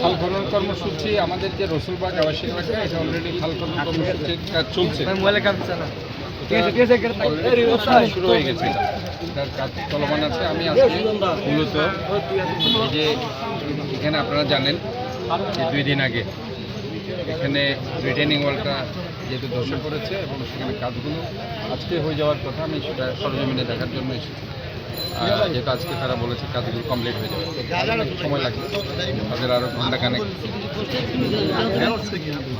খাল খনন কর্মসূচি আমাদের যে রসুলবাগ আবাসিক এলাকা, এটা অলরেডি খাল খনন কর্মসূচির কাজ চলছে, শুরু হয়ে গেছে। এটার কাজ চলমান আছে। আমি আজকে মূলত এই যে এখানে আপনারা জানেন যে 2 দিন আগে এখানে রিটেনিং ওয়ালটা যেহেতু ধসে পড়েছে এবং সেখানে কাজগুলো আজকে হয়ে যাওয়ার কথা, আমি সেটা সরজমিনে দেখার জন্য এসেছি। যেহেতু আজকে তারা বলেছে কাজগুলো কমপ্লিট হয়ে যাবে, সময় লাগবে, তাদের আরও ঘন্টাখানেক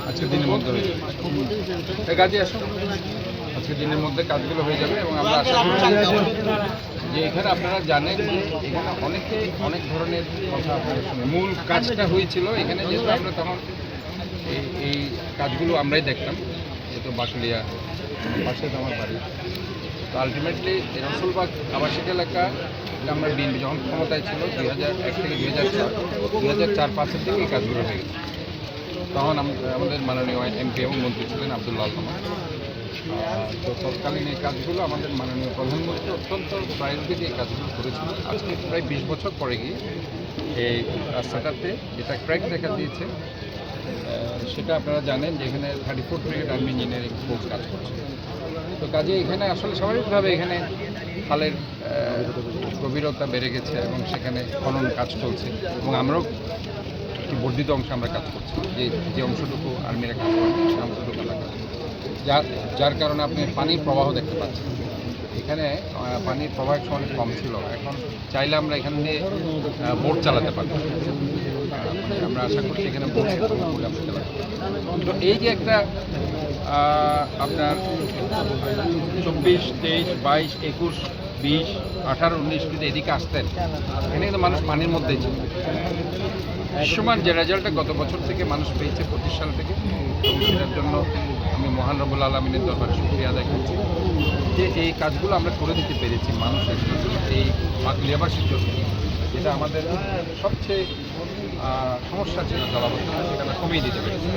আজকের দিনের মধ্যে হয়ে যাবে। কাজে আসুন, আজকের দিনের মধ্যে কাজগুলো হয়ে যাবে এবং আমরা আশা করছি যে এখানে আপনারা জানেন যে এখানে অনেক ধরনের কথা আপনারা শুনে। মূল কাজটা হয়েছিল এখানে, যেহেতু আমরা তখন এই কাজগুলো আমরাই দেখতাম, যেহেতু বাকলিয়া পাশে আমার বাড়ি। তো আলটিমেটলি রসুলবাগ আবাসিক এলাকা আমরা বিএনপি যখন ক্ষমতায় ছিল 2001 থেকে 2004-2005 থেকে এই কাজগুলো হয়ে গেছে। তখন আমাদের মাননীয় এমপি এবং মন্ত্রী ছিলেন আব্দুল্লাহ আল মামুন। তো তৎকালীন এই কাজগুলো আমাদের মাননীয় প্রধানমন্ত্রী অত্যন্ত প্রায়োরিটি দিয়ে কাজগুলো করেছিল। আজকে প্রায় 20 বছর পরে গিয়ে এই রাস্তাটাতে যেটা ক্র্যাক দেখা দিয়েছে, সেটা আপনারা জানেন যে এখানে 34 ব্রিগেড আর্মি ইঞ্জিনিয়ারিং ফোর্স কাজ করছে। তো কাজে এখানে আসলে স্বাভাবিকভাবে এখানে খালের গভীরতা বেড়ে গেছে এবং সেখানে খনন কাজ চলছে এবং আমরাও একটি বর্ধিত অংশে আমরা কাজ করছি, যে অংশটুকু আর্মিরা কাজ করছে সেই অংশটুকু আমরা কাজ করছি, যার কারণে আপনি পানির প্রবাহ দেখতে পাচ্ছেন। এখানে পানির প্রবাহ অনেক কম ছিল, এখন চাইলে আমরা এখান দিয়ে বোট চালাতে পারি। আমরা আশা করছি এখানে বোট চালাতে পারি। তো এই যে একটা আপনার 24, 23, 22, 21, 20, 18, 19 যদি এদিকে আসতেন, এখানে কিন্তু মানুষ পানির মধ্যেই ছিল। বিশ্বমান যে রেজাল্টটা গত বছর থেকে মানুষ পেয়েছে 25 সাল থেকে, এবং সেটার জন্য আমি মহান রব্বুল আলমিনের দরবারে শুকরিয়া আদায় করছি যে এই কাজগুলো আমরা করে দিতে পেরেছি মানুষের এই বাকলিয়াবাসীর জন্য, যেটা আমাদের সবচেয়ে সমস্যা ছিল জলাবদ্ধতা, সেটা আমরা কমিয়ে দিতে পেরেছি।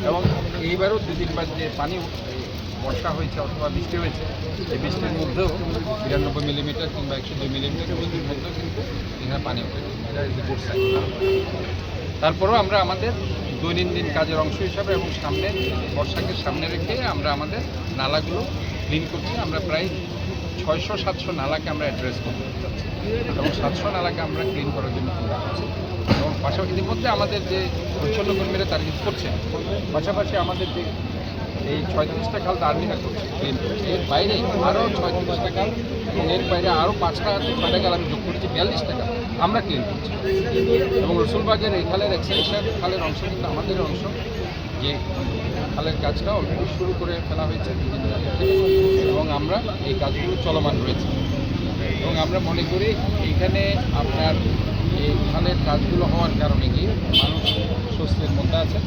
এবং এইবারও 2 দিন বাদ যে পানি বর্ষা হয়েছে অথবা বৃষ্টি হয়েছে, এই বৃষ্টির মধ্যেও 92 মিলিমিটার কিংবা 102 মিলিমিটার বৃষ্টির মধ্যেও কিন্তু এখানে পানি উঠেছে। এটা ইজ গুড সাইন। তারপরেও আমরা আমাদের দৈনন্দিন কাজের অংশ হিসাবে এবং সামনে বর্ষাকে সামনে রেখে আমরা আমাদের নালাগুলো ক্লিন করছি। আমরা প্রায় 600-700 নালাকে আমরা অ্যাড্রেস করতে চাচ্ছি এবং 700 নালাকে আমরা ক্লিন করার জন্য চিন্তা করছি। এবং পাশাপাশি ইতিমধ্যে আমাদের যে পরিচ্ছন্ন কর্মীরা তারিখ করছে, পাশাপাশি আমাদের যে এই 36টা খাল আর্মিরা করছে, ক্লিন করছে। এর বাইরে আরও 36টা খাল এবং এর বাইরে আরও 5টা 6টা খাল আমি যোগ করেছি, 42টা খাল আমরা ক্লিন করছি। এবং রসুলবাগের এই খালের এক্সটেনশন খালের অংশ কিন্তু আমাদের অংশ, যে খালের কাজটা অলরেডি শুরু করে ফেলা হয়েছে এবং আমরা এই কাজগুলো চলমান রয়েছে। এবং আমরা মনে করি এইখানে আপনার এই খালের কাজগুলো হওয়ার কারণে গিয়ে মানুষ স্বস্তির মধ্যে আছে।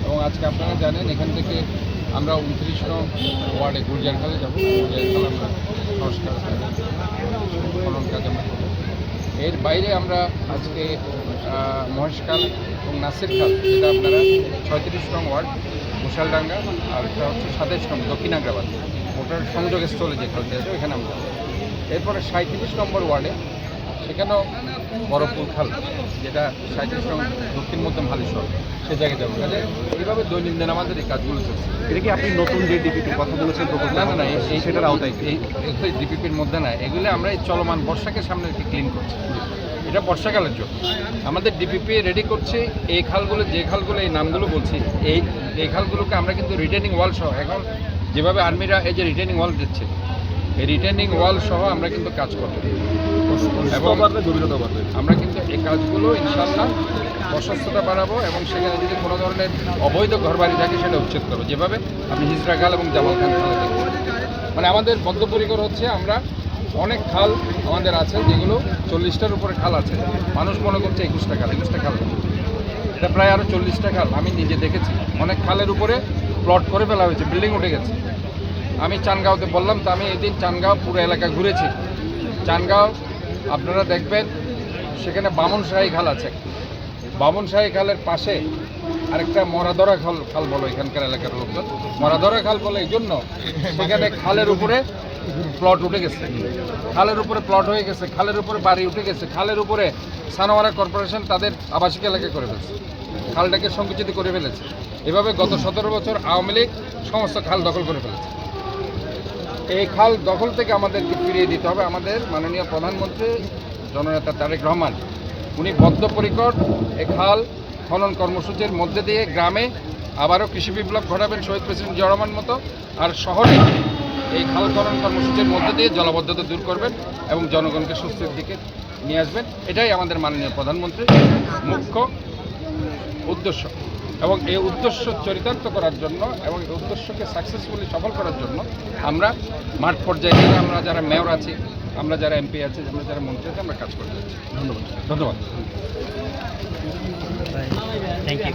এবং আজকে আপনারা জানেন এখান থেকে আমরা 29 নং ওয়ার্ডে গুলজার খালে যাবো। গুলজার খাল আমরা সংস্কার খনন কাজ আমরা করব। এর বাইরে আমরা আজকে মহেশখাল এবং নাসির খাল, যেটা আপনারা 36 নং ওয়ার্ড মশালডাঙ্গা, আর এটা হচ্ছে 27 নং দক্ষিণ আগ্রাবাদ, ওটার সংযোগস্থলে যে খালটি আছে ওইখানে আমরা। এরপরে 37 নম্বর ওয়ার্ডে সেখানেও বড়পুর খাল, যেটা 37 নং দক্ষিণ মধ্যম হালিশহর, সে জায়গায় যাবো। কাজে এইভাবে দৈনন্দিন আমাদের এই কাজগুলো চলছে। এটা কি আপনি নতুন যে ডিপিপির কথা বলেছেন? না, এই সেটার আওতায় এই ডিপিপির মধ্যে না, এগুলো আমরা এই চলমান বর্ষাকে সামনে রেখে ক্লিন করছি। এটা বর্ষাকালের জন্য আমাদের ডিপিপি রেডি করছে। এই খালগুলো, যে খালগুলো এই নামগুলো বলছি, এই খালগুলোকে আমরা কিন্তু রিটেনিং ওয়াল সহ, এখন যেভাবে আর্মিরা এই যে রিটেনিং ওয়াল দিচ্ছে, এই রিটেনিং ওয়াল সহ আমরা কিন্তু কাজ করব এবং আমরা কিন্তু এই কাজগুলো ইনশাল্লাহ প্রশস্ততা বাড়াবো এবং সেখানে যদি কোনো ধরনের অবৈধ ঘরবাড়ি থাকে সেটা উচ্ছেদ করবো, যেভাবে আপনি হিজরা খাল এবং জামাল খান খালে দেখবেন। মানে আমাদের বদ্ধপরিকর হচ্ছে, আমরা অনেক খাল আমাদের আছে যেগুলো 40টার উপরে খাল আছে। মানুষ মনে করছে 21টা খাল এটা প্রায় আরও 40টা খাল। আমি নিজে দেখেছি অনেক খালের উপরে প্লট করে ফেলা হয়েছে, বিল্ডিং উঠে গেছে। আমি চানগাঁওতে বললাম, তো আমি এদিন চানগাঁও পুরো এলাকা ঘুরেছি। চানগাঁও আপনারা দেখবেন সেখানে বামনশাহী খাল আছে, বামনশাহী খালের পাশে আরেকটা মরাধরা খাল বলো এখানকার এলাকার লোকজন, মরাধরা খাল বলে এই জন্য সেখানে খালের উপরে প্লট উঠে গেছে, খালের উপরে প্লট হয়ে গেছে, খালের উপরে বাড়ি উঠে গেছে, খালের উপরে সানোয়ারা কর্পোরেশন তাদের আবাসিক এলাকা করে ফেলছে, খালটাকে সংকুচিত করে ফেলেছে। এভাবে গত 17 বছর আওয়ামী লীগ সমস্ত খাল দখল করে ফেলেছে। এই খাল দখল থেকে আমাদেরকে ফিরিয়ে দিতে হবে। আমাদের মাননীয় প্রধানমন্ত্রী জননেতা তারেক রহমান উনি বদ্ধপরিকর এই খাল খনন কর্মসূচির মধ্যে দিয়ে গ্রামে আবারও কৃষি বিপ্লব ঘটাবেন শহীদ প্রেসিডেন্ট জিয়া রহমান মতো, আর শহরে এই খাল খনন কর্মসূচির মধ্যে দিয়ে জলাবদ্ধতা দূর করবেন এবং জনগণকে সুস্থের দিকে নিয়ে আসবেন। এটাই আমাদের মাননীয় প্রধানমন্ত্রীর মুখ্য উদ্দেশ্য, এবং এই উদ্দেশ্য চরিতার্থ করার জন্য এবং এই উদ্দেশ্যকে সাকসেসফুলি সফল করার জন্য আমরা মাঠ পর্যায়ে থেকে আমরা যারা মেয়র আছি, আমরা যারা এমপি আছি, আমরা যারা মন্ত্রী আছি, আমরা কাজ করতে যাচ্ছি। ধন্যবাদ। Thank you.